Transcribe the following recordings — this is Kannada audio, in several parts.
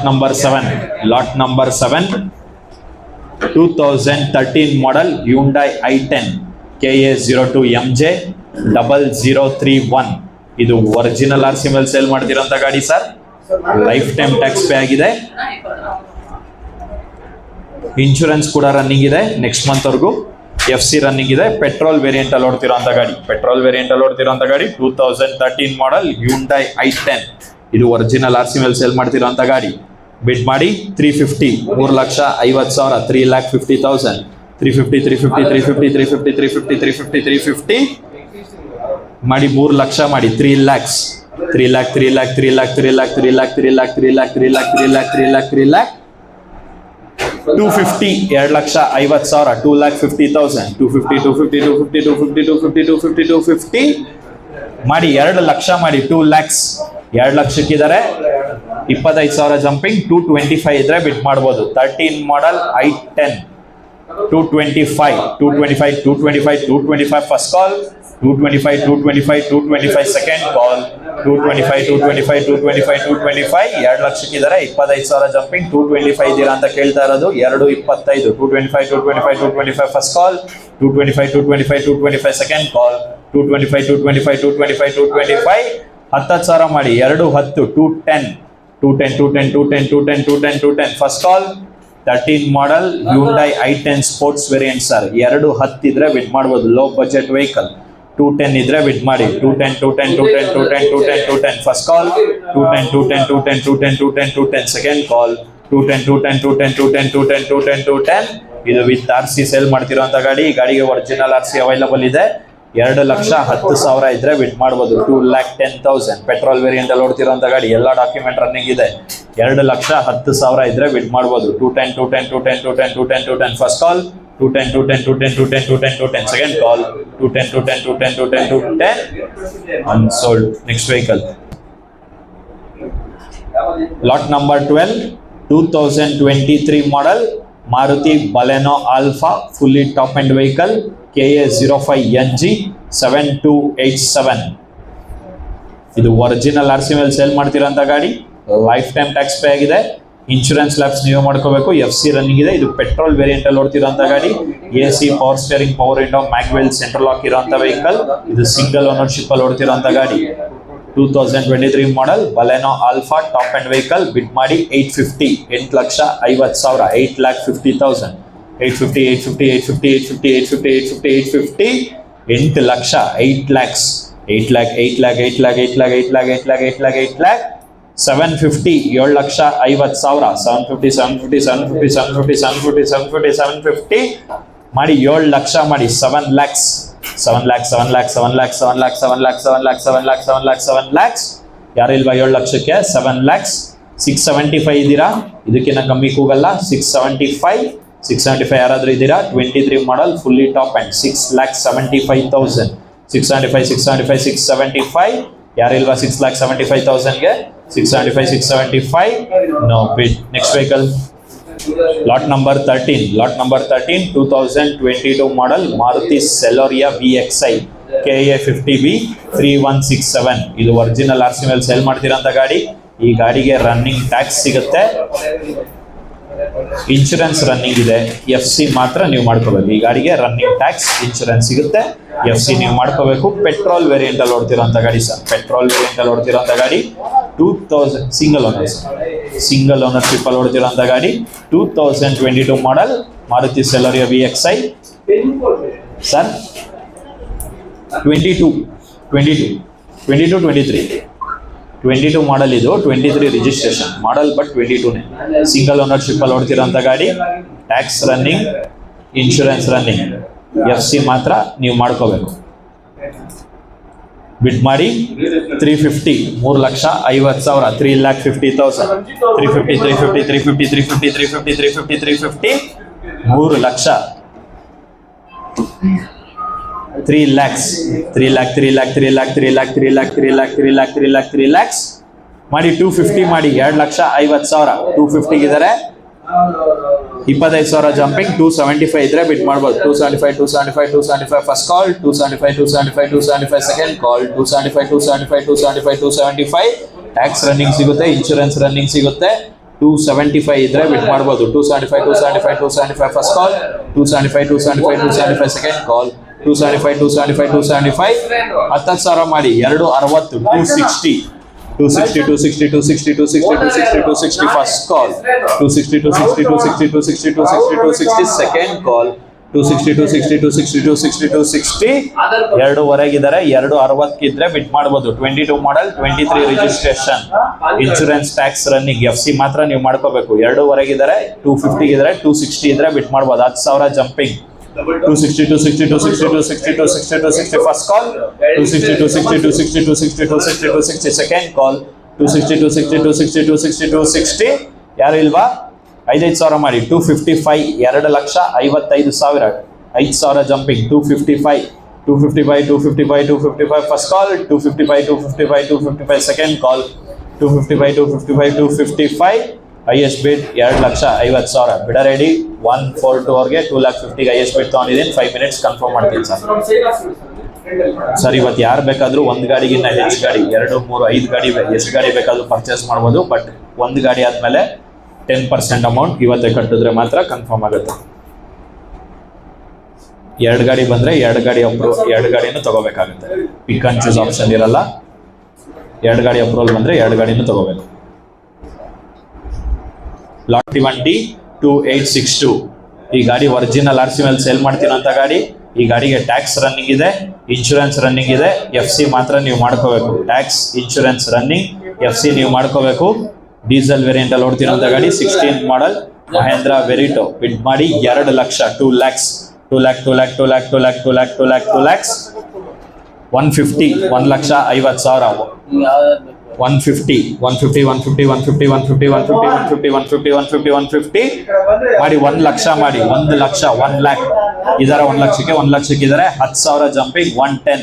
Number 7 2013 model Hyundai i10 KA02MJ 0031. ಇದು ಒರಿಜಿನಲ್ RC ಮೇಲೆ ಸೇಲ್ ಮಾಡ್ತಿರೋಂಥ ಗಾಡಿ sir. Life time tax pay ಆಗಿದೆ. ಇನ್ಶೂರೆನ್ಸ್ ಕೂಡ ರನ್ನಿಂಗ್ ಇದೆ ನೆಕ್ಸ್ಟ್ ಮಂತ್ ವರೆಗೂ. FC ರನ್ನಿಂಗ್ ಇದೆ. ಪೆಟ್ರೋಲ್ ವೇರಿಯಂಟ್ ಅಲ್ಲಿ ಓಡ್ತಿರೋಂಥ ಗಾಡಿ 2013 ಮಾಡಲ್ Hyundai i10. ಇದು ಒರಿಜಿನಲ್ RC ಮೇಲೆ ಸೇಲ್ ಮಾಡ್ತಿರೋಂಥ ಗಾಡಿ. ಬಿಡ್ ಮಾಡಿ 350, 3,50,000, 3,50,000, 350 ಮಾಡಿ 3 ಲಕ್ಷ ಮಾಡಿ 3 lakhs, 3 lakh, 3 lakh, 3 lakh, 3 lakh, 3 lakh, 3 lakh, 3 lakh, 3 lakh, 3 lakh, 3 lakh, 3 lakh, 250, 2,50,000, 2,50,000, 250, 250, 250, 250, 250, 250 ಮಾಡಿ 2 ಲಕ್ಷ ಮಾಡಿ 2 lakhs. 2 ಲಕ್ಷಕ್ಕಿದ್ದಾರೆ 25,000 ಜಂಪಿಂಗ್. 225 ಇದ್ರೆ ಬಿಟ್ ಮಾಡ್ಬೋದು. 13 ಮಾಡಲ್ i10 225 ಫಸ್ಟ್ ಕಾಲ್, 225 ಸೆಕೆಂಡ್ ಕಾಲ್, 225 2 ಲಕ್ಷಕ್ಕಿದ್ದಾರೆ 25,000 ಜಂಪಿಂಗ್. 225 ಇದ್ದೀರಾ ಅಂತ ಕೇಳ್ತಾ ಇರೋದು. 225 225 ಫಸ್ಟ್ ಕಾಲ್, 225 ಸೆಕೆಂಡ್ ಕಾಲ್, 225 10,000 ಮಾಡಿ 210 210 ಫಸ್ಟ್ ಕಾಲ್. 13 ಮಾಡಲ್ Hyundai i10 sports variant sir. 210 ಇದ್ರೆ ಬಿಡ್ ಮಾಡ್ಬೋದು. Low budget vehicle. 210 ಇದ್ರೆ ಬಿಡ್ ಮಾಡಿ. 210 ಫಸ್ಟ್ ಕಾಲ್, 210 ಸೆಕೆಂಡ್ ಕಾಲ್, 210 ಇದು ವಿತ್ RC ಸೇಲ್ ಮಾಡ್ತಿರೋಂಥ ಗಾಡಿ. ಈ ಗಾಡಿಗೆ ಒರಿಜಿನಲ್ RC ಅವೈಲಬಲ್ ಇದೆ. 2,10,000 ಇದ್ರೆ ಬಿಡ್ ಮಾಡ್ಬೋದು. 2,10,000 ಪೆಟ್ರೋಲ್ ವೇರಿಯಂಟ್ ಅಲ್ಲಿ ಓಡ್ತಿರೋಂಥ ಗಾಡಿ. ಎಲ್ಲ ಡಾಕ್ಯುಮೆಂಟ್ ರನ್ನಿಂಗ್ ಇದೆ. 2,10,000 ಇದ್ರೆ ಬಿಡ್ ಮಾಡ್ಬೋದು. 210 first call, 210 second call, 210 unsold. Next vehicle lot number 12 2023 model Maruti Baleno Alpha fully top end vehicle KA05NG 7287. ಇದು ಒರಿಜಿನಲ್ RC ಮೇಲೆ ಸೇಲ್ ಮಾಡ್ತಿರೋಂಥ ಗಾಡಿ. ಲೈಫ್ ಟೈಮ್ ಟ್ಯಾಕ್ಸ್ ಪೇ ಆಗಿದೆ. ಇನ್ಶೂರೆನ್ಸ್ ಲ್ಯಾಬ್ಸ್ ನೀವು ಮಾಡ್ಕೋಬೇಕು. FC ರನ್ನಿಂಗ್ ಇದೆ. ಇದು ಪೆಟ್ರೋಲ್ ವೇರಿಯಂಟ್ ಅಲ್ಲಿ ಓಡ್ತಿರೋಂಥ ಗಾಡಿ. AC power steering, power window, mag wheel, central lock ಇರೋಂಥ ವೆಹಿಕಲ್. ಇದು ಸಿಂಗಲ್ ಓನರ್ಶಿಪ್ ಅಲ್ಲಿ ಓಡ್ತಿರೋಂಥ ಗಾಡಿ. 2023 model Baleno Alpha top end vehicle. Bid ಮಾಡಿ 850, 8,50,000, 8,50,000, 850, 8 ಲಕ್ಷ, 8 lakhs, 8 lakh, 750, 7,50,000, 750 ಮಾಡಿ 7 ಲಕ್ಷ ಮಾಡಿ 7 lakhs, 7 lakhs. ಯಾರಿಲ್ವಾ 7 ಲಕ್ಷಕ್ಕೆ? 7 lakhs. 675 ಇದ್ದೀರಾ? ಇದಕ್ಕಿಂತ ಕಮ್ಮಿ ಕೂಗಲ್ಲ. 675 ಯಾರಾದ್ರೂ ಇದ್ದೀರಾ? 23 ಮಾಡಲ್ ಫುಲ್ಲಿ ಟಾಪ್ ಅಂಡ್ 6,75,000. 675 ಯಾರಿಲ್ವಾ? 6,75,000ಗೆ 675 ನೋ ಬಿಡ್. Next vehicle lot number 13 2022 model Maruti Celerio VXI KA50B 3167. ಇದು ಒರಿಜಿನಲ್ RC ಮೇಲೆ ಸೇಲ್ ಮಾಡ್ತಿರೋಂಥ ಗಾಡಿ. ಈ ಗಾಡಿಗೆ ರನ್ನಿಂಗ್ ಟ್ಯಾಕ್ಸ್ ಸಿಗುತ್ತೆ. ಇನ್ಶೂರೆನ್ಸ್ ರನ್ನಿಂಗ್ ಇದೆ. FC ಮಾತ್ರ ನೀವು ಮಾಡ್ಕೋಬೇಕು. ಈ ಗಾಡಿಗೆ ರನ್ನಿಂಗ್ ಟ್ಯಾಕ್ಸ್, ಇನ್ಶೂರೆನ್ಸ್ ಸಿಗುತ್ತೆ. FC ನೀವು ಮಾಡ್ಕೋಬೇಕು. ಪೆಟ್ರೋಲ್ ವೇರಿಯಂಟ್ ಅಲ್ಲಿ ಓಡ್ತಿರೋಂಥ ಗಾಡಿ ಸರ್. ಪೆಟ್ರೋಲ್ ವೇರಿಯಂಟ್ ಅಲ್ಲಿ ಓಡ್ತಿರೋಂಥ ಗಾಡಿ. 2000 ಸಿಂಗಲ್ ಓನರ್ಶಿಪ್ ಅಲ್ಲಿ ಓಡ್ತಿರೋಂಥ ಗಾಡಿ. 2022 model Maruti Celerio VXI sir. 22 model ಇದು. 23 ರಿಜಿಸ್ಟ್ರೇಷನ್ ಮಾಡಲ್, ಬಟ್ 22ನೇ. ಸಿಂಗಲ್ ಓನರ್ಶಿಪ್ ಅಲ್ಲಿ ಓಡ್ತಿರೋಂಥ ಗಾಡಿ. Tax running, insurance running. FC ಮಾತ್ರ ನೀವು ಮಾಡ್ಕೋಬೇಕು. ಬಿಡ್ ಮಾಡಿ 350, 3,50,000, 3,50,000, 350, 3 ಲಕ್ಷ, 3 lakhs ಮಾಡಿ 250 ಮಾಡಿ 2,50,000. 250 ಇದ್ದಾರೆ. 25,000 ಜಂಪಿಂಗ್. 275 ಇದ್ರೆ ಬಿಟ್ ಮಾಡ್ಬೋದು. 275 ಫಸ್ಟ್ ಕಾಲ್, 275 ಸೆಕೆಂಡ್ ಕಾಲ್, 275 ಟ್ಯಾಕ್ಸ್ ರನ್ನಿಂಗ್ ಸಿಗುತ್ತೆ, ಇನ್ಶೂರೆನ್ಸ್ ರನ್ನಿಂಗ್ ಸಿಗುತ್ತೆ. 275 ಇದ್ರೆ ಬಿಟ್ ಮಾಡ್ಬೋದು. 275 ಫಸ್ಟ್ ಕಾಲ್, 275 ಸೆಕೆಂಡ್ ಕಾಲ್, 275 10,000 ಮಾಡಿ 260, 260 ಫಸ್ಟ್ ಕಾಲ್, 260 ಸೆಕೆಂಡ್ ಕಾಲ್, 260 2ವರೆಗಿದ್ದಾರೆ. 260 ಇದ್ರೆ ಬಿಟ್ ಮಾಡ್ಬೋದು. 22 ಮಾಡಲ್, 23 registration, insurance, tax, running, FC ಮಾತ್ರ ನೀವು ಮಾಡ್ಕೋಬೇಕು. 2ವರೆಗಿದ್ದಾರೆ. 250 ಇದ್ರೆ, 260 ಇದ್ರೆ ಬಿಟ್ ಮಾಡ್ಬೋದು. 10,000 ಜಂಪಿಂಗ್. 260 ಫಸ್ಟ್ ಕಾಲ್, 260 ಸೆಕೆಂಡ್ ಕಾಲ್, 260 ಯಾರು ಇಲ್ವಾ? 5,000 ಮಾಡಿ. 255 2,55,000, 5,000 ಜಂಪಿಂಗ್. 255 ಫಸ್ಟ್ ಕಾಲ್, 255 ಸೆಕೆಂಡ್ ಕಾಲ್, 255 ಹೈಯೆಸ್ಟ್ ಬಿಡ್ 2,50,000. ಬಿಡ ರೆಡಿ. 142 ಅವ್ರಿಗೆ 2,50,000 ಹೈಯೆಸ್ಟ್ ಬಿಡ್ ತಗೊಂಡಿದ್ದೀನಿ. 5 ಮಿನಿಟ್ಸ್ ಕನ್ಫರ್ಮ್ ಮಾಡ್ತೀನಿ ಸರ್. ಇವತ್ತು ಯಾರು ಬೇಕಾದ್ರೂ ಒಂದು ಗಾಡಿಗಿನ್ನ ಹೆಚ್ಚು ಗಾಡಿ, 2, 3, 5 ಗಾಡಿ, ಎಷ್ಟು ಗಾಡಿ ಬೇಕಾದ್ರೂ ಪರ್ಚೇಸ್ ಮಾಡ್ಬೋದು. ಬಟ್ ಒಂದು ಗಾಡಿ ಆದ್ಮೇಲೆ 10% ಅಮೌಂಟ್ ಇವತ್ತೇ ಕಟ್ಟಿದ್ರೆ ಮಾತ್ರ ಕನ್ಫರ್ಮ್ ಆಗುತ್ತೆ. 2 ಗಾಡಿ ಬಂದ್ರೆ 2 ಗಾಡಿನೂ ತಗೋಬೇಕಾಗುತ್ತೆ. ಪಿಕ್ ಅಂಡ್ ಚೂಸ್ ಆಪ್ಷನ್ ಇರಲ್ಲ. 2 ಗಾಡಿ ಅಪ್ರೂವಲ್ ಬಂದ್ರೆ 2 ಗಾಡಿನೂ ತಗೋಬೇಕು. ಲಾಟ್ 2862 ಈ ಗಾಡಿ ಒರಿಜಿನಲ್ RC ಮೇಲೆ ಸೇಲ್ ಮಾಡ್ತೀನಂತ ಗಾಡಿ. ಈ ಗಾಡಿಗೆ ಟ್ಯಾಕ್ಸ್ ರನ್ನಿಂಗ್ ಇದೆ, ಇನ್ಶೂರೆನ್ಸ್ ರನ್ನಿಂಗ್ ಇದೆ. FC ಮಾತ್ರ ನೀವು ಮಾಡ್ಕೋಬೇಕು. ಟ್ಯಾಕ್ಸ್, ಇನ್ಶೂರೆನ್ಸ್ ರನ್ನಿಂಗ್, FC ನೀವು ಮಾಡ್ಕೋಬೇಕು. ಡೀಸೆಲ್ ವೇರಿಯಂಟ್ ಅಲ್ಲಿ ಓಡ್ತಿರೋಂಥ ಗಾಡಿ. 16 ಮಾಡಲ್ ಮಹೇಂದ್ರ ವೆರಿಟೋ. ಬಿಡ್ ಮಾಡಿ 2 ಲಕ್ಷ, 2 lakhs, 150, 1,50,000, 150 ಮಾಡಿ 1 ಲಕ್ಷ ಮಾಡಿ. 1 ಲಕ್ಷ, 1 lakh ಇದರ 1 ಲಕ್ಷಕ್ಕೆ 1 ಲಕ್ಷಕ್ಕೆ ಇದಾರೆ. 10,000 jumping. 110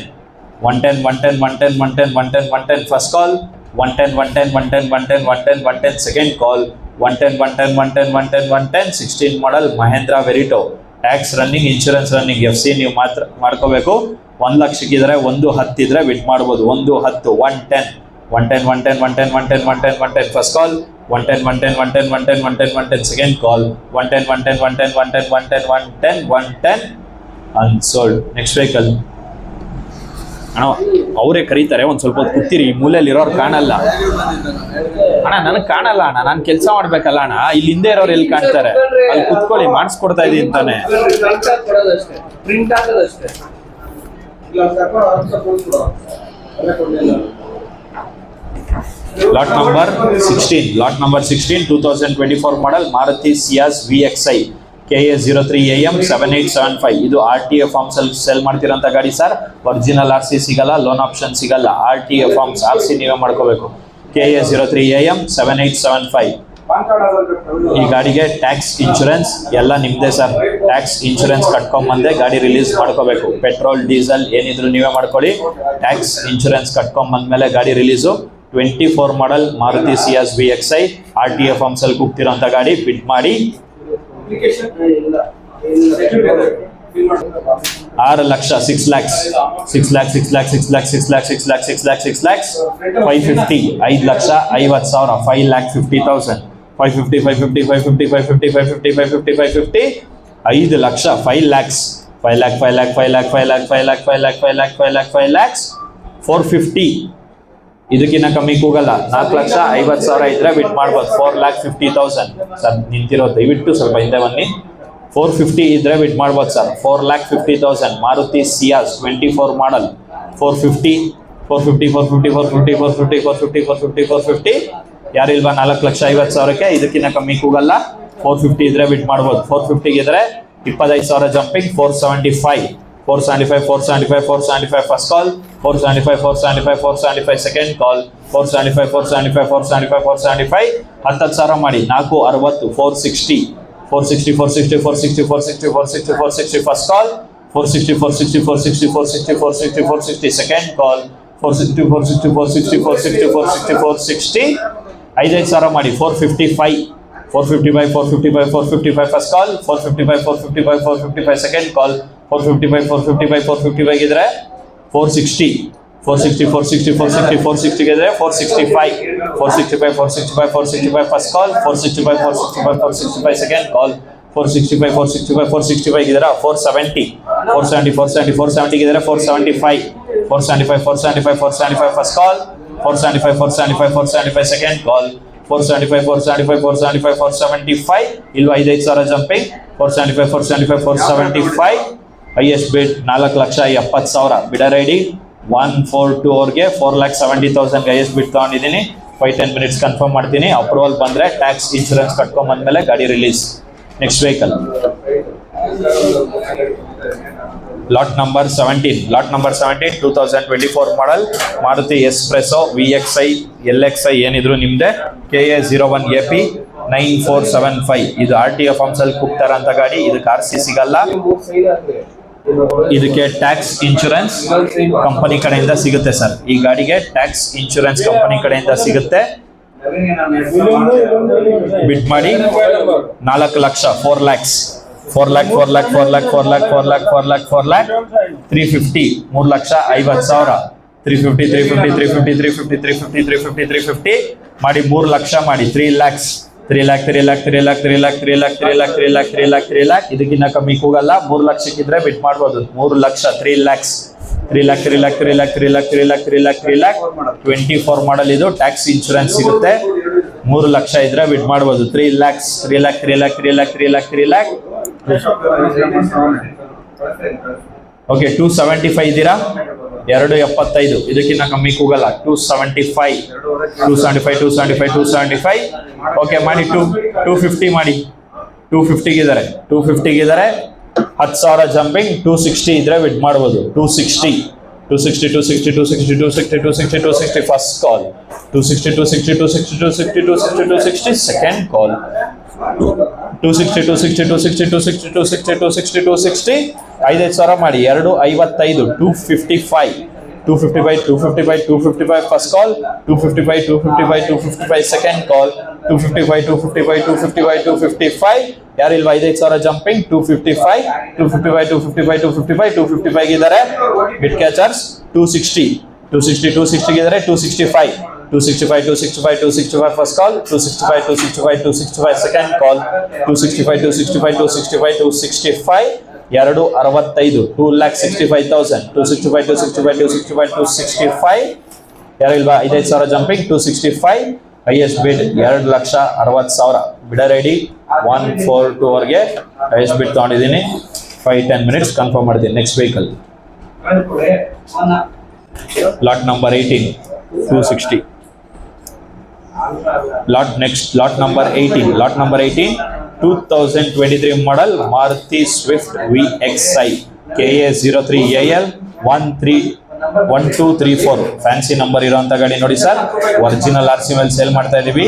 first call, 110 second call, 110 16 model Mahindra Verito. Tax running, insurance running, FC ನೀವು ಮಾತ್ರ ಮಾಡ್ಕೋಬೇಕು. 1 ಲಕ್ಷಕ್ಕೆ ಇದ್ರೆ 110 ಇದ್ರೆ ಬಿಟ್ ಮಾಡ್ಬೋದು. 110 first call, 110 second call, 110 unsold. Next vehicle ಅಣ್ಣ ಅವರೇ ಕರೀತಾರೆ. ಒಂದ್ ಸ್ವಲ್ಪ ಹೊತ್ತು ಕೂತಿರಿ. ಈ ಮೂಲೆಯಲ್ಲಿ ಇರೋರು ಕಾಣಲ್ಲ ಅಣ್ಣ. ನನಗೆ ಕಾಣಲ್ಲ ಅಣ್ಣ, ನಾನು ಕೆಲಸ ಮಾಡ್ಬೇಕಲ್ಲ ಅಣ್ಣ. ಇಲ್ಲಿ ಹಿಂದೆ ಇರೋರು ಎಲ್ಲಿ ಕಾಣ್ತಾರೆ? ಅಲ್ಲಿ ಕುತ್ಕೊಳ್ಳಿ, ಮಾಡಿಸ್ಕೊಡ್ತಾ ಇದೀನಿ ತಾನೆ. Lot number 16 2024 model Maruti Ciaz VXI KA03AM 7875. ಇದು RTA ಫಾರ್ಮ್ಸ್ ಅಲ್ಲಿ ಸೇಲ್ ಮಾಡ್ತಿರೋಂಥ ಗಾಡಿ ಸರ್. ಒರಿಜಿನಲ್ RC ಸಿಗಲ್ಲ, ಲೋನ್ ಆಪ್ಷನ್ ಸಿಗಲ್ಲ. RTA ಫಾರ್ಮ್ಸ್, RC ನೀವೇ ಮಾಡ್ಕೋಬೇಕು. KA03AM 7875. ಈ ಗಾಡಿಗೆ ಟ್ಯಾಕ್ಸ್, ಇನ್ಶೂರೆನ್ಸ್ ಎಲ್ಲ ನಿಮ್ದೇ ಸರ್. ಟ್ಯಾಕ್ಸ್, ಇನ್ಶೂರೆನ್ಸ್ ಕಟ್ಕೊಂಬಂದೆ ಗಾಡಿ ರಿಲೀಸ್ ಮಾಡ್ಕೋಬೇಕು. ಪೆಟ್ರೋಲ್, ಡೀಸೆಲ್ ಏನಿದ್ರು ನೀವೇ ಮಾಡ್ಕೊಳ್ಳಿ. ಟ್ಯಾಕ್ಸ್, ಇನ್ಶೂರೆನ್ಸ್ ಕಟ್ಕೊಂಬಂದ್ಮೇಲೆ ಗಾಡಿ release. 24 model Maruti Ciaz VXI RTA forms ಅಲ್ಲಿ ಕೂಗ್ತಿರೋಂಥ ಗಾಡಿ. ಬಿಡ್ ಮಾಡಿ 6 ಲಕ್ಷ, 6 lakhs, 550, 5 ಲಕ್ಷ 50,000, 5,50,000, 550, 5 ಲಕ್ಷ, 5 lakhs, 450. ಇದಕ್ಕಿಂತ ಕಮ್ಮಿ ಕೂಗಲ್ಲ. 4,50,000 ಇದ್ರೆ ಬಿಟ್ ಮಾಡ್ಬೋದು. 4,50,000 ಸರ್ ನಿಂತಿರೋದು. ದಯವಿಟ್ಟು ಸ್ವಲ್ಪ ಹಿಂದೆ ಬನ್ನಿ. 450 ಇದ್ರೆ ಬಿಟ್ ಮಾಡ್ಬೋದು ಸರ್. 4,50,000 ಮಾರುತಿ ಸಿಯಾಸ್ 24 ಮಾಡಲ್. 450 ಯಾರಿಲ್ವಾ? 4,50,000ಕ್ಕೆ ಇದಕ್ಕಿಂತ ಕಮ್ಮಿ ಕೂಗಲ್ಲ. 450 ಇದ್ರೆ ಬಿಟ್ ಮಾಡ್ಬೋದು. 450 ಇದ್ರೆ 25,000 ಜಂಪಿಂಗ್. 475 ಫಸ್ಟ್ ಕಾಲ್, 475 ಸೆಕೆಂಡ್ ಕಾಲ್, 475 10,000 ಮಾಡಿ. 460, 460 ಫಸ್ಟ್ ಕಾಲ್, 460 ಸೆಕೆಂಡ್ ಕಾಲ್, 460 5,000 ಮಾಡಿ. 455 ಫಸ್ಟ್ ಕಾಲ್, 455 ಸೆಕೆಂಡ್ ಕಾಲ್, 455 ಇದ್ರೆ 460 460, 460, 460, 460 ಗೆದ್ರೆ 465, 465, 465, 465 ಫಸ್ಟ್ ಕಾಲ್, 465, 465, 465 ಸೆಕೆಂಡ್ ಕಾಲ್, 465, 465, 465 ಗಿದರ 470, 470, 470, 470 ಗಿದರ 475, 475, 475, 475 ಫಸ್ಟ್ ಕಾಲ್, 475, 475, 475 ಸೆಕೆಂಡ್ ಕಾಲ್, 475, 475, 475, 475 ಇಲ್ವಾ 5,000 ಜಂಪಿಂಗ್, 475, 475, 475 ಹೈಯೆಸ್ಟ್ ಬಿಡ್ 4,70,000 ಬಿಡ ರೆಡಿ 142 ಅವ್ರಿಗೆ 4,70,000 ಹೈಯೆಸ್ಟ್ ಬಿಡ್ ತಗೊಂಡಿದ್ದೀನಿ. 5-10 ಮಿನಿಟ್ಸ್ ಕನ್ಫರ್ಮ್ ಮಾಡ್ತೀನಿ. ಅಪ್ರೂವಲ್ ಬಂದ್ರೆ ಟ್ಯಾಕ್ಸ್ ಇನ್ಶೂರೆನ್ಸ್ ಕಟ್ಕೊಂಡ್ ಬಂದ್ಮೇಲೆ ಗಾಡಿ release. Next vehicle lot number 17, 2024 model Maruti espresso VXI LXI ಏನಿದ್ರು ನಿಮ್ದೆ KA01AP 9475 ಇದು RTO ಫಾರ್ಮ್ಸ್ ಅಲ್ಲಿ ಕೂಗ್ತಾರ ಅಂತ ಗಾಡಿ. ಇದಕ್ಕೆ RC ಸಿಗಲ್ಲ. ಇದಕ್ಕೆ ಟ್ಯಾಕ್ಸ್ ಇನ್ಶೂರೆನ್ಸ್ ಕಂಪನಿ ಕಡೆಯಿಂದ ಸಿಗುತ್ತೆ ಸರ್. ಈ ಗಾಡಿಗೆ ಟ್ಯಾಕ್ಸ್ ಇನ್ಶೂರೆನ್ಸ್ ಕಂಪನಿ ಕಡೆಯಿಂದ ಸಿಗುತ್ತೆ. ಬಿಡ್ ಮಾಡಿ 4 ಲಕ್ಷ 4 lakhs 350 3,50,000 350 ಮಾಡಿ 3 ಲಕ್ಷ ಮಾಡಿ 3 lakhs 3 lakh ಇದಕ್ಕಿಂತ ಕಮ್ಮಿ ಕೂಗಲ್ಲ. 3 ಲಕ್ಷಕ್ಕಿದ್ರೆ ಬಿಟ್ ಮಾಡ್ಬೋದು. 3 ಲಕ್ಷ 3 lakhs 24 ಮಾಡಲ್ ಇದು ಟ್ಯಾಕ್ಸ್ ಇನ್ಶೂರೆನ್ಸ್ ಸಿಗುತ್ತೆ. 3 ಲಕ್ಷ ಇದ್ರೆ ಬಿಟ್ ಮಾಡ್ಬೋದು. 3 lakhs ಓಕೆ 275 ಇದ್ದೀರಾ 275 ಇದಕ್ಕಿಂತ ಕಮ್ಮಿ ಕೂಗಲ್ಲ. 275 ಓಕೆ ಮಾಡಿ 250 ಮಾಡಿ 250 ಗಿದ್ದಾರೆ 10,000 ಜಂಪಿಂಗ್ 260 ಇದ್ರೆ ಬಿಡ್ ಮಾಡ್ಬೋದು. 260 ಫಸ್ಟ್ ಕಾಲ್ 260 ಸೆಕೆಂಡ್ ಕಾಲ್ 260 5,000 ಮಾಡಿ 255 255 ಫಸ್ಟ್ ಕಾಲ್ 255 ಸೆಕೆಂಡ್ ಕಾಲ್ 255 ಯಾರಿಲ್ವಾ 5,000 ಜಂಪಿಂಗ್ 255 ಇದ್ದಾರೆ. ಬಿಟ್ ಕ್ಯಾಚರ್ಸ್ 260 ಇದ್ದಾರೆ 265 ಫಸ್ಟ್ ಕಾಲ್ 265 ಸೆಕೆಂಡ್ ಕಾಲ್ 265 265 265,000 265 ಯಾರಿಲ್ವಾ 5,000 ಜಂಪಿಂಗ್ 265 ಹೈಯೆಸ್ಟ್ ಬಿಡ್ 2,60,000 ಬಿಡ ರೆಡಿ 142 ಅವ್ರಿಗೆ ಹೈಯೆಸ್ಟ್ ಬಿಡ್ ತಗೊಂಡಿದ್ದೀನಿ. 5-10 ಮಿನಿಟ್ಸ್ ಕನ್ಫರ್ಮ್ ಮಾಡ್ತೀನಿ. Next vehicle lot number 18 260 lot number 18 2023 model Maruti Swift VXI KA03AL 1234 fancy number ಇರುವಂತ ಗಾಡಿ ನೋಡಿ ಸರ್. ಒರಿಜಿನಲ್ RC ಮೇಲೆ ಸೇಲ್ ಮಾಡ್ತಾ ಇದೀವಿ.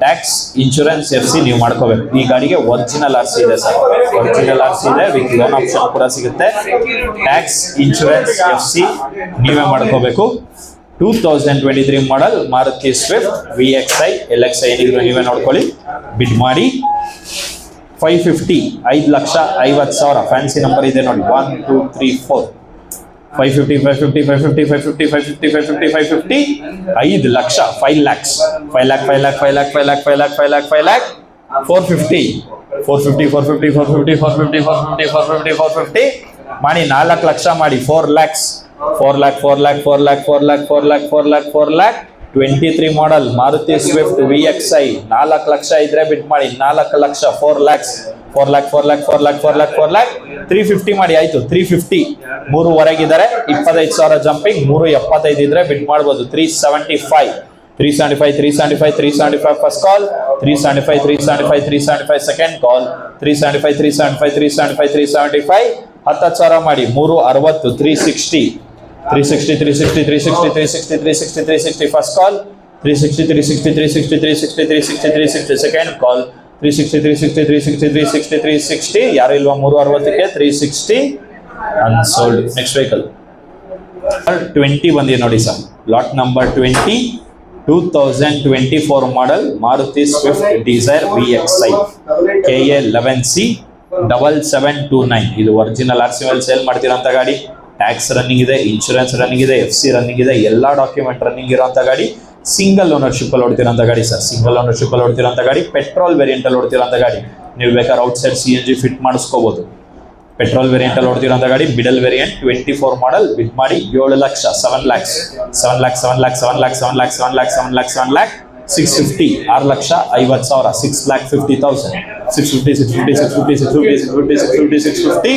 ಟ್ಯಾಕ್ಸ್ ಇನ್ಶೂರೆನ್ಸ್ FC ನೀವು ಮಾಡ್ಕೋಬೇಕು. ಈ ಗಾಡಿಗೆ ಒರಿಜಿನಲ್ RC ಇದೆ ಸರ್. ಒರಿಜಿನಲ್ RC ಇದೆ ವಿತ್ ಲೋನ್ ಆಪ್ಷನ್ ಕೂಡ ಸಿಗುತ್ತೆ. ಟ್ಯಾಕ್ಸ್ ಇನ್ಶೂರೆನ್ಸ್ FC ನೀವೇ ಮಾಡ್ಕೋಬೇಕು. 2023 model Maruti Swift VXI LXI ಏನಿದ್ರು ನೀವೇ ನೋಡ್ಕೊಳ್ಳಿ. ಬಿಡ್ ಮಾಡಿ 550 5,50,000 ಫ್ಯಾನ್ಸಿ ನಂಬರ್ ಇದೆ ನೋಡಿ 1 2 3 4 550 5 ಲಕ್ಷ 5 lakhs 450 ಮಾಡಿ 4 ಲಕ್ಷ ಮಾಡಿ 4 lakhs 23 ಮಾಡಲ್ ಮಾರುತಿ ಸ್ವಿಫ್ಟ್ VXI 4 ಲಕ್ಷ ಇದ್ರೆ ಬಿಟ್ ಮಾಡಿ 4 ಲಕ್ಷ 4 lakhs 350 ಮಾಡಿ ಆಯ್ತು. 350 3 25,000 ಜಂಪಿಂಗ್ 375 ಇದ್ರೆ ಬಿಟ್ ಮಾಡ್ಬೋದು. 375 ಫಸ್ಟ್ ಕಾಲ್ 375 ಸೆಕೆಂಡ್ ಕಾಲ್ 375 10,000 ಮಾಡಿ 360 360 ಫಸ್ಟ್ ಕಾಲ್ 360 ಸೆಕೆಂಡ್ ಕಾಲ್ 360 ಯಾರು ಇಲ್ವಾ 360ಕ್ಕೆ 360 ಅನ್ಸೋಲ್ಡ್. ನೆಕ್ಸ್ಟ್ ವೆಹಿಕಲ್ 20 ಬಂದಿದೆ ನೋಡಿ sir. Lot number 20 2024 model Maruti Swift Dzire VXI KA11C 7729 ಇದು ಒರಿಜಿನಲ್ RC ಮೇಲೆ ಸೇಲ್ ಮಾಡ್ತಿರೋಂಥ ಗಾಡಿ. ಟ್ಯಾಕ್ಸ್ ರನ್ನಿಂಗ್ ಇದೆ, ಇನ್ಶೂರೆನ್ಸ್ ರನ್ನಿಂಗ್ ಇದೆ, FC ರನ್ನಿಂಗ್ ಇದೆ, ಎಲ್ಲ ಡಾಕ್ಯುಮೆಂಟ್ ರನ್ನಿಂಗ್ ಇರೋಂಥ ಗಾಡಿ. ಸಿಂಗಲ್ ಓನರ್ಶಿಪ್ ಅಲ್ಲಿ ಓಡ್ತಿರೋಂಥ ಗಾಡಿ ಸರ್, ಸಿಂಗಲ್ ಓನರ್ಶಿಪ್ ಅಲ್ಲಿ ಓಡ್ತಿರೋಂಥ ಗಾಡಿ. ಪೆಟ್ರೋಲ್ ವೇರಿಯಂಟ್ ಅಲ್ಲಿ ಓಡ್ತಿರೋಂಥ ಗಾಡಿ. ನೀವು ಬೇಕಾದ್ರೆ ಔಟ್ಸೈಡ್ CNG ಫಿಟ್ ಮಾಡಿಸ್ಕೋಬಹುದು. ಪೆಟ್ರೋಲ್ ವೇರಿಯಂಟ್ ಅಲ್ಲಿ ಓಡ್ತಿರೋಂಥ ಗಾಡಿ, ಮಿಡಲ್ ವೇರಿಯಂಟ್ 24 ಮಾಡಲ್. ಬಿಡ್ ಮಾಡಿ 7 lakh, 7 lakhs, 7 lakhs, 7 lakhs, 7 lakhs, 7 lakhs, 7 lakhs, 7 lakhs, 7 lakh, 650, 6,50,000, 6,50,000, 650, 650, 650, 650, 650, 650, 650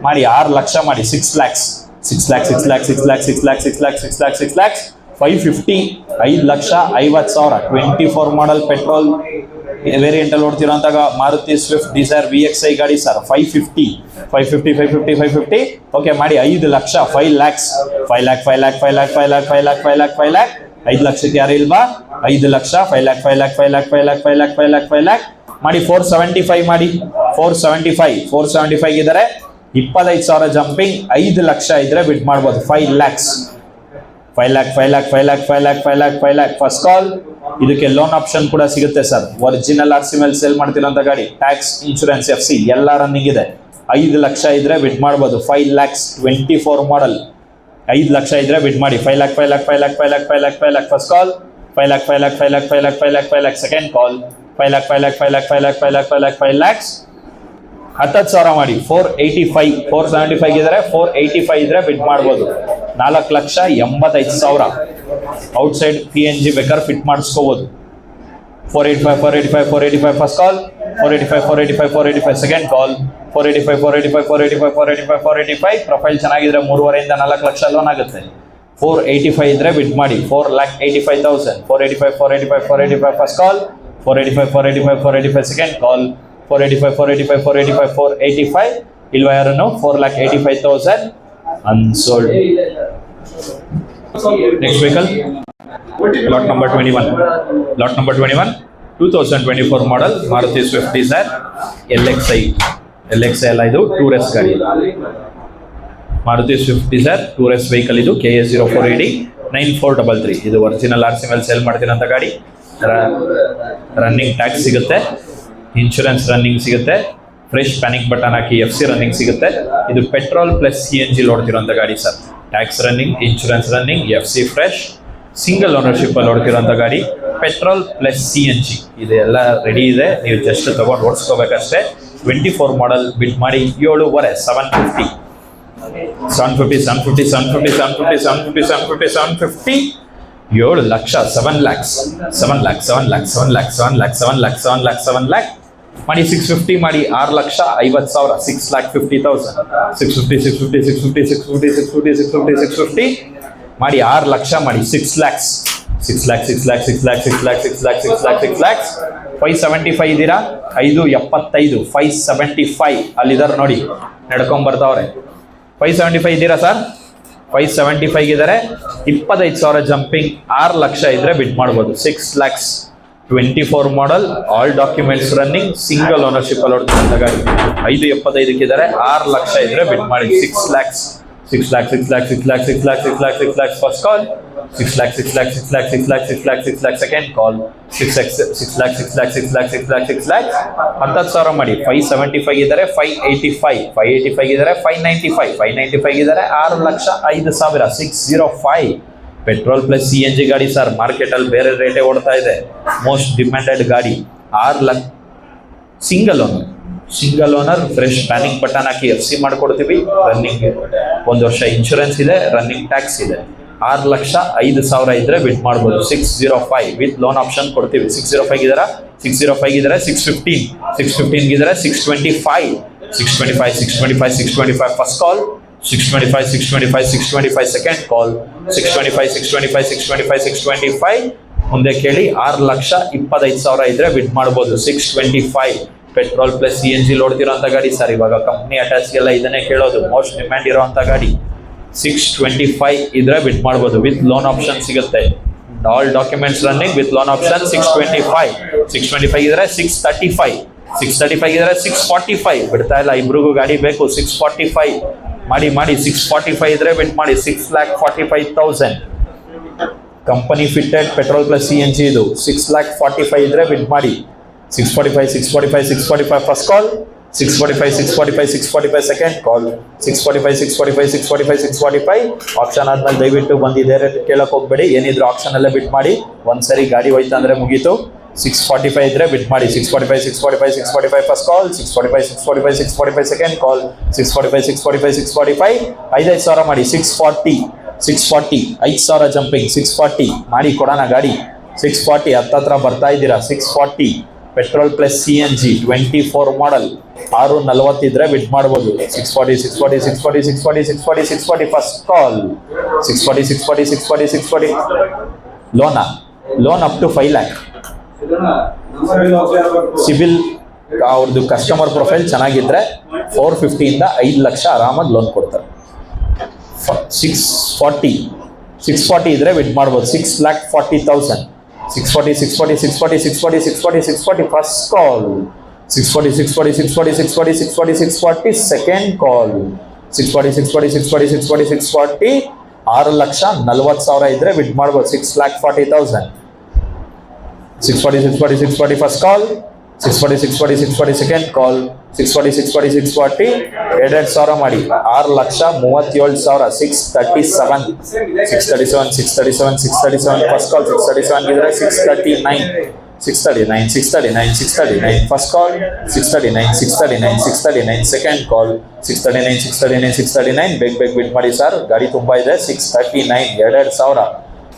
ಮಾಡಿ 6 ಲಕ್ಷ ಮಾಡಿ 6 lakhs, 6 lakhs, 6 lakhs, 6 lakhs, 6 lakhs, 6 lakhs, 6 lakhs, 6 lakhs, 550, 5,50,000, 24 ಮಾಡಲ್ ಪೆಟ್ರೋಲ್ ವೇರಿಯಂಟ್ ಅಲ್ಲಿ ಓಡ್ತಿರೋಂತಾಗ ಮಾರುತಿ ಸ್ವಿಫ್ಟ್ ಡಿಸೈರ್ VXI ಗಾಡಿ ಸರ್. 550, 550, 550, 550 ಓಕೆ ಮಾಡಿ 5 lakh, 5 lakhs, 5 lakh, 5 lakh, 5 lakh, 5 lakh, 5 lakh, 5 lakh, 5 lakh, 5 ಲಕ್ಷಕ್ಕೆ ಯಾರು ಇಲ್ವಾ? 5 lakh, 5 lakh, 5 lakh, 5 lakh, 5 lakh, 5 lakh, 5 lakh, 5 lakh ಮಾಡಿ 475 ಮಾಡಿ 475 ಇದ್ದಾರೆ. 25,000 ಜಂಪಿಂಗ್. 5 ಲಕ್ಷ ಇದ್ರೆ ಬಿಡ್ ಮಾಡ್ಬೋದು. 5 lakhs, 5 lakh, 5 lakh, 5 lakh, 5 lakh, 5 lakh, 5 lakh first call. ಇದಕ್ಕೆ ಲೋನ್ ಆಪ್ಷನ್ ಕೂಡ ಸಿಗುತ್ತೆ ಸರ್. ಒರಿಜಿನಲ್ RC ಮೇಲೆ ಸೇಲ್ ಮಾಡ್ತಿರೋಂಥ ಗಾಡಿ. ಟ್ಯಾಕ್ಸ್, ಇನ್ಶೂರೆನ್ಸ್, FC ಎಲ್ಲ ರನ್ನಿಂಗ್ ಇದೆ. 5 ಲಕ್ಷ ಇದ್ರೆ ಬಿಡ್ ಮಾಡ್ಬೋದು. 5 lakhs, 24 ಮಾಡಲ್. 5 ಲಕ್ಷ ಇದ್ರೆ ಬಿಡ್ ಮಾಡಿ. 5 lakh, 5 lakh, 5 lakh, 5 lakh, 5 lakh, 5 lakh first call. 5 lakh, 5 lakh, 5 lakh, 5 lakh, 5 lakh, 5 lakh second ಕಾಲ್. 5 lakh, 5 lakh, 5 lakh, 5 lakh, 5 lakh, 5 lakh, 5 lakhs 10,000 ಮಾಡಿ 485, 475 ಇದ್ರೆ 485 ಇದ್ರೆ ಬಿಡ್ ಮಾಡ್ಬೋದು. 4,85,000 ಔಟ್ಸೈಡ್ PNG ಬೇಕಾದ್ರೆ ಫಿಟ್ ಮಾಡಿಸ್ಕೋಬಹುದು. 485, 485, 485 first call. 485, 485, 485 second call. 485, 485, 485, 485, 485 profile ಚೆನ್ನಾಗಿದ್ರೆ 3.5 ಇಂದ 4 ಲಕ್ಷ ಲೋನ್ ಆಗುತ್ತೆ. 485 ಇದ್ರೆ ಬಿಡ್ ಮಾಡಿ. 4,85,000, 485, 485, 485 ಫಸ್ಟ್ ಕಾಲ್. 485, 485, 485 second call. 485, 485, 485, 485 ಇಲ್ವಾ ಯಾರನ್ನು? 4,85,000 unsold. Next vehicle lot number 21. Lot number 21 2024 model Maruti Swift Dzire LXI ಅಲ್ಲ, ಇದು ಟೂರೆಸ್ಟ್ ಗಾಡಿ. Maruti Swift Dzire tourist vehicle. ಇದು KA 04AD 9433. ಇದು ಒರಿಜಿನಲ್ RC ಮೇಲೆ ಸೇಲ್ ಮಾಡ್ತಿರೋಂಥ ಗಾಡಿ. ರನ್ನಿಂಗ್ ಟ್ಯಾಕ್ಸ್ ಸಿಗುತ್ತೆ, ಇನ್ಶೂರೆನ್ಸ್ ರನ್ನಿಂಗ್ ಸಿಗುತ್ತೆ, ಫ್ರೆಶ್ ಪ್ಯಾನಿಕ್ ಬಟನ್ ಹಾಕಿ FC ರನ್ನಿಂಗ್ ಸಿಗುತ್ತೆ. ಇದು ಪೆಟ್ರೋಲ್ ಪ್ಲಸ್ CNG ಓಡ್ತಿರೋಂಥ ಗಾಡಿ sir. Tax running, insurance running, FC fresh, single ownership ಅಲ್ಲಿ ಓಡ್ತಿರೋಂಥ ಗಾಡಿ. ಪೆಟ್ರೋಲ್ ಪ್ಲಸ್ CNG ಇದೆಲ್ಲ ರೆಡಿ ಇದೆ. ನೀವು ಜಸ್ಟ್ ತಗೊಂಡು ಓಡಿಸ್ಕೋಬೇಕಷ್ಟೇ. 24 ಮಾಡಲ್. ಬಿಡ್ ಮಾಡಿ 7.5, 750, 750, 750, 750, 750, 750, 750, 750 7 lakh, 7 lakhs, 7 lakhs, 7 lakhs, 7 lakhs, 7 lakhs, 7 lakhs, 7 lakhs, 7 lakh ಮಾಡಿ 650 ಮಾಡಿ 6,50,000, 6,50,000, 650, 650, 650, 650, 650, 650, 650 ಮಾಡಿ 6 ಲಕ್ಷ ಮಾಡಿ 6 lakhs, 6 lakhs, 6 lakhs, 6 lakhs, 6 lakhs, 6 lakhs, 6 lakhs, 6 lakhs 575 ಇದ್ದೀರಾ? 575, 575 ಅಲ್ಲಿದ್ದಾರೆ ನೋಡಿ, ನಡ್ಕೊಂಡ್ ಬರ್ತಾವ್ರೆ. 575 ಇದ್ದೀರಾ ಸರ್? 575 ಇದ್ದಾರೆ. 25,000 ಜಂಪಿಂಗ್. 6 ಲಕ್ಷ ಇದ್ರೆ ಬಿಡ್ ಮಾಡ್ಬೋದು. 6 lakhs, 24 model, all documents running, single ownership ಅಲ್ಲಿ ಓಡ್ತಿರೋಂಥ ಗಾಡಿ. 575 ಇದ್ದಾರೆ. 6 ಲಕ್ಷ ಇದ್ರೆ ಬಿಡ್ ಮಾಡಿ. 6 lakhs, 6 lakhs, 6 lakhs, 6 lakhs, 6 lakhs, 6 lakhs, 6 lakhs first call. 6 lakhs, 6 lakhs, 6 lakhs, 6 lakhs, 6 lakhs, 6 lakhs second ಕಾಲ್. 6 lakhs, 6 lakhs, 6 lakhs, 6 lakhs, 6 lakhs, 6 lakhs 10,000 ಮಾಡಿ. 575 ಇದ್ದಾರೆ. 585, 585 ಇದ್ದಾರೆ. 595, 595 ಇದ್ದಾರೆ. 6,05,000, 605 ಪೆಟ್ರೋಲ್ ಪ್ಲಸ್ CNG ಗಾಡಿ ಸರ್. ಮಾರ್ಕೆಟ್ ಅಲ್ಲಿ ಬೇರೆ ರೇಟೇ ಓಡ್ತಾ ಇದೆ. ಮೋಸ್ಟ್ ಡಿಮ್ಯಾಂಡೆಡ್ ಗಾಡಿ. 6 ಲಕ್ಷ single owner, fresh panic button ಹಾಕಿ FC ಮಾಡ್ಕೊಡ್ತೀವಿ. ರನ್ನಿಂಗ್ 1 ವರ್ಷ ಇನ್ಶೂರೆನ್ಸ್ ಇದೆ, ರನ್ನಿಂಗ್ ಟ್ಯಾಕ್ಸ್ ಇದೆ. 6,05,000 ಇದ್ರೆ ಬಿಡ್ ಮಾಡ್ಬೋದು. 605 ವಿತ್ ಲೋನ್ ಆಪ್ಷನ್ ಕೊಡ್ತೀವಿ. 605 ಇದಾರೆ. 605 ಇದಾರೆ. 615, 615 ಇದಾರೆ. 625, 625, 625, 625 ಫಸ್ಟ್ ಕಾಲ್. 625, 625, 625 ಸೆಕೆಂಡ್ ಕಾಲ್. 625, 625, 625, 625 ಮುಂದೆ ಕೇಳಿ. 6,25,000 ಇದ್ರೆ ಬಿಡ್ ಮಾಡ್ಬೋದು. 625 ಪೆಟ್ರೋಲ್ ಪ್ಲಸ್ CNG ಓಡ್ತಿರೋಂಥ ಗಾಡಿ ಸರ್. ಇವಾಗ ಕಂಪ್ನಿ ಅಟ್ಯಾಚ್ ಎಲ್ಲ ಇದನ್ನೇ ಕೇಳೋದು. ಮೋಸ್ಟ್ ಡಿಮ್ಯಾಂಡ್ ಇರೋಂಥ ಗಾಡಿ. 625 ಇದ್ರೆ ಬಿಡ್ ಮಾಡ್ಬೋದು. ವಿತ್ ಲೋನ್ ಆಪ್ಷನ್ ಸಿಗುತ್ತೆ. All documents running with loan option. 625, 625 ಇದ್ರೆ. 635, 635 ಇದ್ರೆ. 645 ಬಿಡ್ತಾ ಇಲ್ಲ, ಇಬ್ರಿಗೂ ಗಾಡಿ ಬೇಕು. 645 ಮಾಡಿ 645 ಇದ್ರೆ ಬಿಡ್ ಮಾಡಿ. 6,45,000 company fitted petrol plus CNG ಇದು. 6,45 ಇದ್ರೆ ಬಿಡ್ ಮಾಡಿ. 645, 645, 645 ಫಸ್ಟ್ ಕಾಲ್. 645 ಸೆಕೆಂಡ್ ಕಾಲ್. 645 ಆಪ್ಷನ್ ಆದ್ಮೇಲೆ ದಯವಿಟ್ಟು ಬಂದಿದೆ ರೇಟ್ ಕೇಳಕ್ ಹೋಗ್ಬೇಡಿ. ಏನಿದ್ರು ಆಪ್ಷನ್ ಅಲ್ಲೇ ಬಿಟ್ ಮಾಡಿ. ಒಂದ್ಸರಿ ಗಾಡಿ ಹೋಯ್ತು ಅಂದ್ರೆ ಮುಗೀತು. 645 ಇದ್ರೆ ಬಿಟ್ ಮಾಡಿ. 645 ಫಸ್ಟ್ ಕಾಲ್. 645 ಸೆಕೆಂಡ್ ಕಾಲ್. 645 5,000 ಮಾಡಿ. 640 5,000 ಜಂಪಿಂಗ್. 640 ಮಾಡಿ ಕೊಡೋಣ ಗಾಡಿ. 640 ಹತ್ತತ್ರ ಬರ್ತಾ ಇದ್ದೀರಾ. 640 ಪೆಟ್ರೋಲ್ ಪ್ಲಸ್ CNG 24 ಮಾಡಲ್. 640 ಇದ್ರೆ ಬಿಟ್ ಮಾಡ್ಬೋದು. 640 first call. 640 loan up to 5 lakh. CIBIL ಅವ್ರದ್ದು ಕಸ್ಟಮರ್ ಪ್ರೊಫೈಲ್ ಚೆನ್ನಾಗಿದ್ರೆ 450 ಇಂದ 5 ಲಕ್ಷ ಆರಾಮಾಗಿ ಲೋನ್ ಕೊಡ್ತಾರೆ. 640 ಇದ್ರೆ ಬಿಟ್ ಮಾಡ್ಬೋದು. 6,40,000. 640 ಫಸ್ಟ್ ಕಾಲ್. 640 ಸೆಕೆಂಡ್ ಕಾಲ್. 640 6,40,000 ಇದ್ರೆ ಬಿಟ್ ಮಾಡ್ಬೋದು. 6,40,000. 640 ಫಸ್ಟ್ ಕಾಲ್. 640 ಸೆಕೆಂಡ್ ಕಾಲ್. 640 2,000 ಮಾಡಿ. 6,37,000. 637 ಫಸ್ಟ್ ಕಾಲ್. 637 ಇದ್ರೆ 639 ಫಸ್ಟ್ ಕಾಲ್. 639 ಸೆಕೆಂಡ್ ಕಾಲ್. 639 ಬೇಗ ಬಿಟ್ ಮಾಡಿ ಸರ್, ಗಾಡಿ ತುಂಬಾ ಇದೆ. 639 2,000.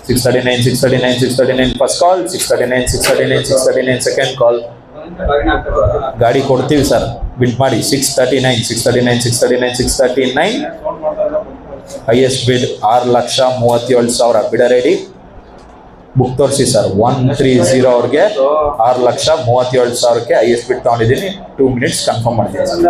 639 ಫಸ್ಟ್ ಕಾಲ್. 639 ಸೆಕೆಂಡ್ ಕಾಲ್. ಗಾಡಿ ಕೊಡ್ತೀವಿ ಸರ್, ಬಿಡ್ ಮಾಡಿ. 639 ಹೈಯೆಸ್ಟ್ ಬಿಡ್ 6,37,000. ಬಿಡ ರೆಡಿ. ಬುಕ್ ತೋರಿಸಿ ಸರ್. 130 ಅವ್ರಿಗೆ 6,37,000ಕ್ಕೆ ಹೈಯೆಸ್ಟ್ ಬಿಡ್ ತಗೊಂಡಿದ್ದೀನಿ. 2 minutes ಕನ್ಫರ್ಮ್ ಮಾಡ್ತೀನಿ ಸರ್.